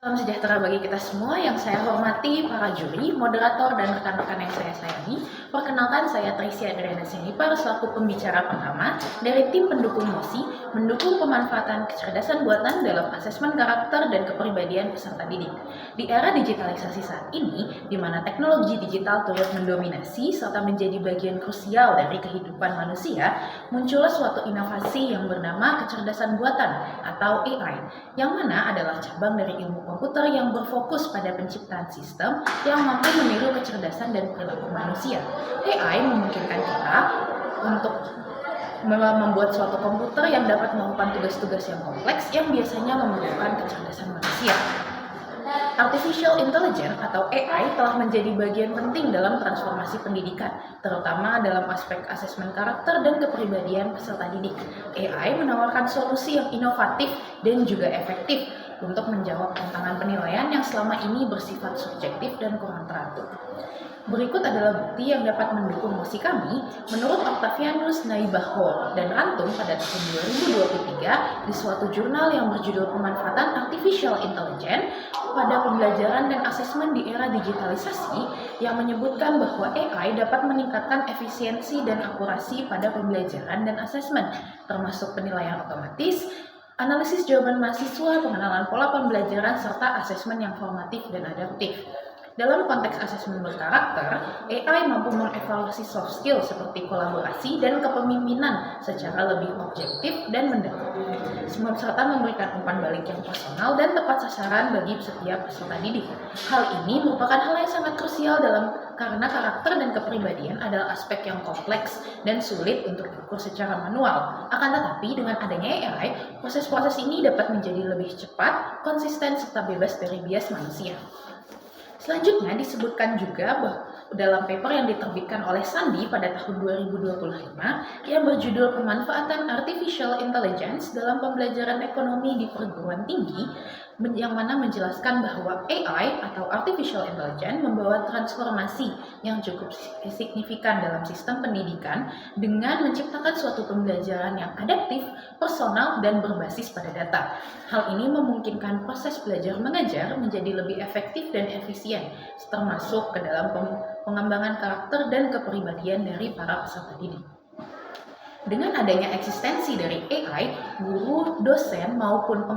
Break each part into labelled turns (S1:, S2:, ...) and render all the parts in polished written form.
S1: Salam sejahtera bagi kita semua yang saya hormati, para juri, moderator, dan rekan-rekan yang saya sayangi. Perkenalkan, saya Tricia Adriana Sinipar selaku pembicara pertama dari tim pendukung MOSI, mendukung pemanfaatan kecerdasan buatan dalam asesmen karakter dan kepribadian peserta didik. Di era digitalisasi saat ini, di mana teknologi digital turut mendominasi serta menjadi bagian krusial dari kehidupan manusia, muncullah suatu inovasi yang bernama kecerdasan buatan atau AI, yang mana adalah cabang dari ilmu komputer yang berfokus pada penciptaan sistem yang mampu meniru kecerdasan dan perilaku manusia. AI memungkinkan kita untuk membuat suatu komputer yang dapat melakukan tugas-tugas yang kompleks yang biasanya memerlukan kecerdasan manusia. Artificial Intelligence atau AI telah menjadi bagian penting dalam transformasi pendidikan, terutama dalam aspek asesmen karakter dan kepribadian peserta didik. AI menawarkan solusi yang inovatif dan juga efektif untuk menjawab tantangan penilaian yang selama ini bersifat subjektif dan kurang teratur. Berikut adalah bukti yang dapat mendukung mosi kami menurut Octavianus Naibaho dan Rantum pada tahun 2023 di suatu jurnal yang berjudul Pemanfaatan Artificial Intelligence pada Pembelajaran dan Asesmen di Era Digitalisasi, yang menyebutkan bahwa AI dapat meningkatkan efisiensi dan akurasi pada pembelajaran dan asesmen, termasuk penilaian otomatis, analisis jawaban mahasiswa, pengenalan pola pembelajaran, serta asesmen yang formatif dan adaptif. Dalam konteks asesmen berkarakter, AI mampu mengevaluasi soft skill seperti kolaborasi dan kepemimpinan secara lebih objektif dan mendalam, serta memberikan umpan balik yang personal dan tepat sasaran bagi setiap peserta didik. Hal ini merupakan hal yang sangat krusial karena karakter dan kepribadian adalah aspek yang kompleks dan sulit untuk diukur secara manual. Akan tetapi, dengan adanya AI, proses-proses ini dapat menjadi lebih cepat, konsisten, serta bebas dari bias manusia. Selanjutnya disebutkan juga bahwa dalam paper yang diterbitkan oleh Sandi pada tahun 2025 yang berjudul Pemanfaatan Artificial Intelligence dalam Pembelajaran Ekonomi di Perguruan Tinggi, yang mana menjelaskan bahwa AI atau Artificial Intelligence membawa transformasi yang cukup signifikan dalam sistem pendidikan dengan menciptakan suatu pembelajaran yang adaptif, personal, dan berbasis pada data. Hal ini memungkinkan proses belajar mengajar menjadi lebih efektif dan efisien, termasuk ke dalam pengembangan karakter dan kepribadian dari para peserta didik. Dengan adanya eksistensi dari AI, guru, dosen, maupun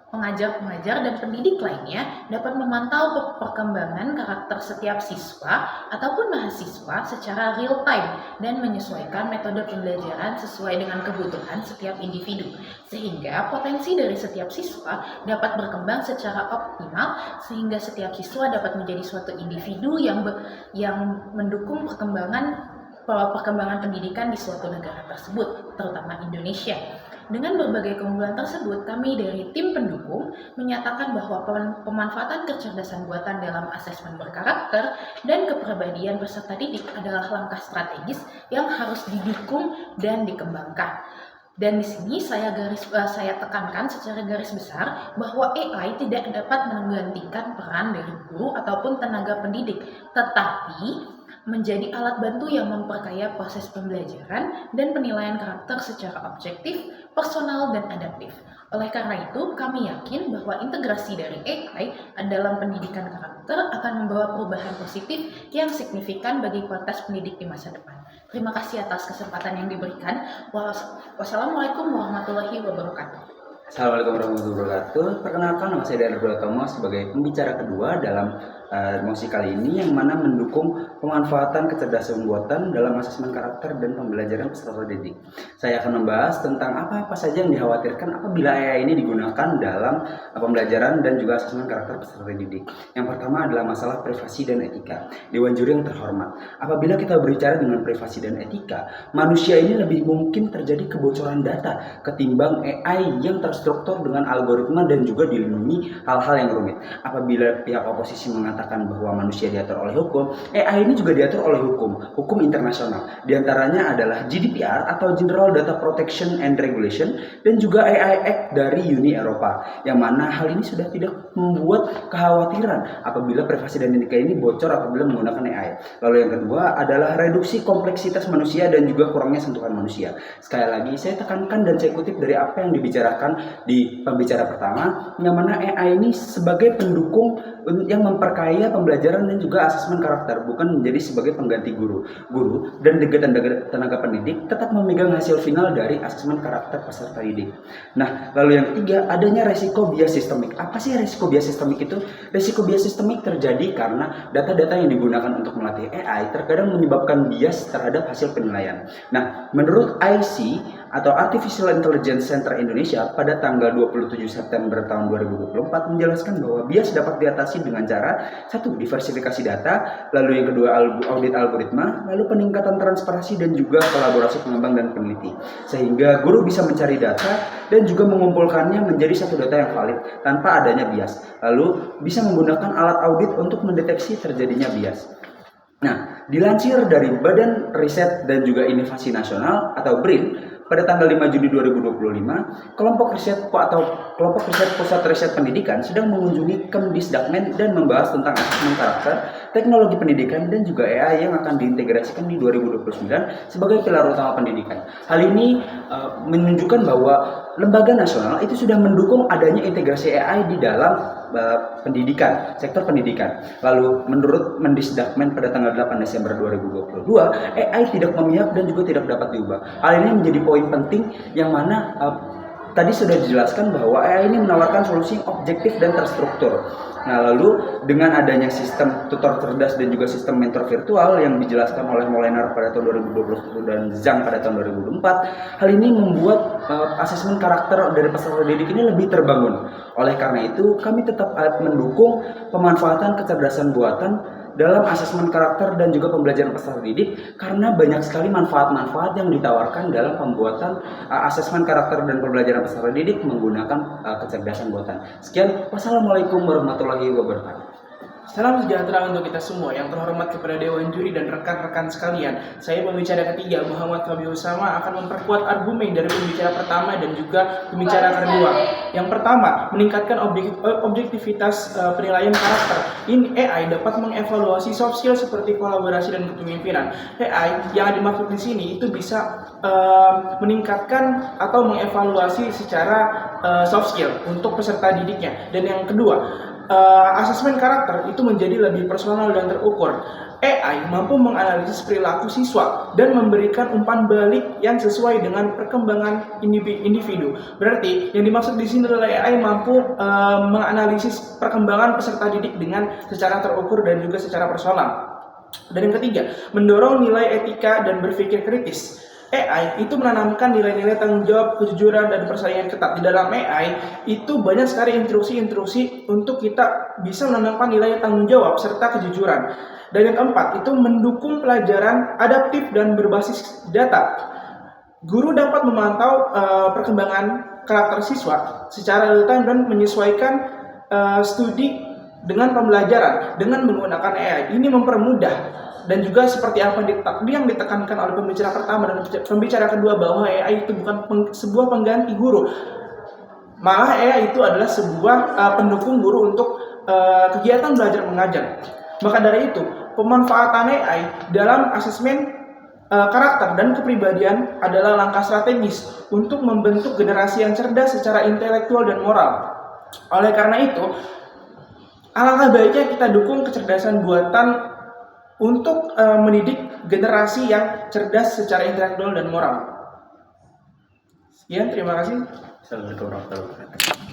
S1: pengajar-pengajar dan pendidik lainnya dapat memantau perkembangan karakter setiap siswa ataupun mahasiswa secara real time dan menyesuaikan metode pembelajaran sesuai dengan kebutuhan setiap individu, sehingga potensi dari setiap siswa dapat berkembang secara optimal, sehingga setiap siswa dapat menjadi suatu individu yang mendukung perkembangan pendidikan di suatu negara tersebut, terutama Indonesia. Dengan berbagai keunggulan tersebut, kami dari tim pendukung menyatakan bahwa pemanfaatan kecerdasan buatan dalam asesmen berkarakter dan kepribadian peserta didik adalah langkah strategis yang harus didukung dan dikembangkan. Dan di sini saya tekankan secara garis besar bahwa AI tidak dapat menggantikan peran dari guru ataupun tenaga pendidik, tetapi menjadi alat bantu yang memperkaya proses pembelajaran dan penilaian karakter secara objektif, personal, dan adaptif. Oleh karena itu, kami yakin bahwa integrasi dari AI dalam pendidikan karakter akan membawa perubahan positif yang signifikan bagi kualitas pendidik di masa depan. Terima kasih atas kesempatan yang diberikan. Wassalamualaikum warahmatullahi wabarakatuh.
S2: Assalamualaikum warahmatullahi wabarakatuh. Perkenalkan, nama saya Daniel Brotomo sebagai pembicara kedua dalam mosi kali ini, yang mana mendukung pemanfaatan kecerdasan buatan dalam asesmen karakter dan pembelajaran peserta didik. Saya akan membahas tentang apa saja yang dikhawatirkan apabila AI ini digunakan dalam pembelajaran dan juga asesmen karakter peserta didik. Yang pertama adalah masalah privasi dan etika. Dewan juri yang terhormat, apabila kita berbicara dengan privasi dan etika, manusia ini lebih mungkin terjadi kebocoran data ketimbang AI yang terstruktur dengan algoritma dan juga dilindungi hal-hal yang rumit. Apabila pihak oposisi mengatakan bahwa manusia diatur oleh hukum, AI ini juga diatur oleh hukum internasional. Di antaranya adalah GDPR atau General Data Protection and Regulation, dan juga AI Act dari Uni Eropa, yang mana hal ini sudah tidak membuat kekhawatiran apabila privasi dan etika ini bocor apabila menggunakan AI. Lalu yang kedua adalah reduksi kompleksitas manusia dan juga kurangnya sentuhan manusia. Sekali lagi saya tekankan dan saya kutip dari apa yang dibicarakan di pembicara pertama, yang mana AI ini sebagai pendukung yang memperkaya pembelajaran dan juga asesmen karakter, bukan menjadi sebagai pengganti guru. Guru dan tenaga pendidik tetap memegang hasil final dari asesmen karakter peserta didik. Nah, lalu yang ketiga, adanya resiko bias sistemik. Apa sih resiko bias sistemik itu? Resiko bias sistemik terjadi karena data-data yang digunakan untuk melatih AI terkadang menyebabkan bias terhadap hasil penilaian. Nah, menurut IC atau Artificial Intelligence Center Indonesia pada tanggal 27 September tahun 2024 menjelaskan bahwa bias dapat diatasi dengan cara satu, diversifikasi data, lalu yang kedua audit algoritma, lalu peningkatan transparansi dan juga kolaborasi pengembang dan peneliti, sehingga guru bisa mencari data dan juga mengumpulkannya menjadi satu data yang valid tanpa adanya bias, lalu bisa menggunakan alat audit untuk mendeteksi terjadinya bias. Nah, dilansir dari Badan Riset dan juga Inovasi Nasional atau BRIN, pada tanggal 5 Juni 2025, kelompok riset Pusat Riset Pendidikan sedang mengunjungi Kemdisdakmen dan membahas tentang asesmen karakter, teknologi pendidikan, dan juga AI yang akan diintegrasikan di 2029 sebagai pilar utama pendidikan. Hal ini menunjukkan bahwa lembaga nasional itu sudah mendukung adanya integrasi AI di dalam pendidikan, sektor pendidikan. Lalu menurut Mendisdakmen pada tanggal 8 Desember 2022, AI tidak memihak dan juga tidak dapat diubah. Hal ini menjadi poin penting yang mana tadi sudah dijelaskan bahwa AI ini menawarkan solusi yang objektif dan terstruktur. Nah, lalu dengan adanya sistem tutor cerdas dan juga sistem mentor virtual yang dijelaskan oleh Molenaar pada tahun 2021 dan Zhang pada tahun 2004, hal ini membuat asesmen karakter dari peserta didik ini lebih terbangun. Oleh karena itu, kami tetap mendukung pemanfaatan kecerdasan buatan dalam asesmen karakter dan juga pembelajaran peserta didik karena banyak sekali manfaat-manfaat yang ditawarkan dalam pembuatan asesmen karakter dan pembelajaran peserta didik menggunakan kecerdasan buatan. Sekian, wassalamualaikum warahmatullahi wabarakatuh.
S3: Salam sejahtera untuk kita semua. Yang terhormat kepada Dewan Juri dan rekan-rekan sekalian, saya pembicara ketiga Muhammad Fabio Usama akan memperkuat argumen dari pembicara pertama dan juga pembicara kedua. Yang pertama, meningkatkan objektivitas penilaian karakter. Ini AI dapat mengevaluasi soft skill seperti kolaborasi dan kepemimpinan. AI yang dimaksud di sini itu bisa meningkatkan atau mengevaluasi secara soft skill untuk peserta didiknya. Dan yang kedua, asesmen karakter itu menjadi lebih personal dan terukur. AI mampu menganalisis perilaku siswa dan memberikan umpan balik yang sesuai dengan perkembangan individu. Berarti yang dimaksud di sini adalah AI mampu menganalisis perkembangan peserta didik dengan secara terukur dan juga secara personal. Dan yang ketiga, mendorong nilai etika dan berpikir kritis. AI itu menanamkan nilai-nilai tanggung jawab, kejujuran, dan persaingan ketat. Di dalam AI itu banyak sekali instruksi-instruksi untuk kita bisa menanamkan nilai tanggung jawab serta kejujuran. Dan yang keempat itu mendukung pelajaran adaptif dan berbasis data. Guru dapat memantau perkembangan karakter siswa secara real time dan menyesuaikan studi dengan pembelajaran dengan menggunakan AI. Ini mempermudah. Dan juga seperti apa yang ditekankan oleh pembicara pertama dan pembicara kedua bahwa AI itu bukan sebuah pengganti guru. Malah AI itu adalah sebuah pendukung guru untuk kegiatan belajar mengajar. Maka dari itu, pemanfaatan AI dalam asesmen karakter dan kepribadian adalah langkah strategis untuk membentuk generasi yang cerdas secara intelektual dan moral. Oleh karena itu, alangkah baiknya kita dukung kecerdasan buatan untuk mendidik generasi yang cerdas secara intelektual dan moral. Sekian, terima kasih.
S2: Assalamualaikum warahmatullahi wabarakatuh.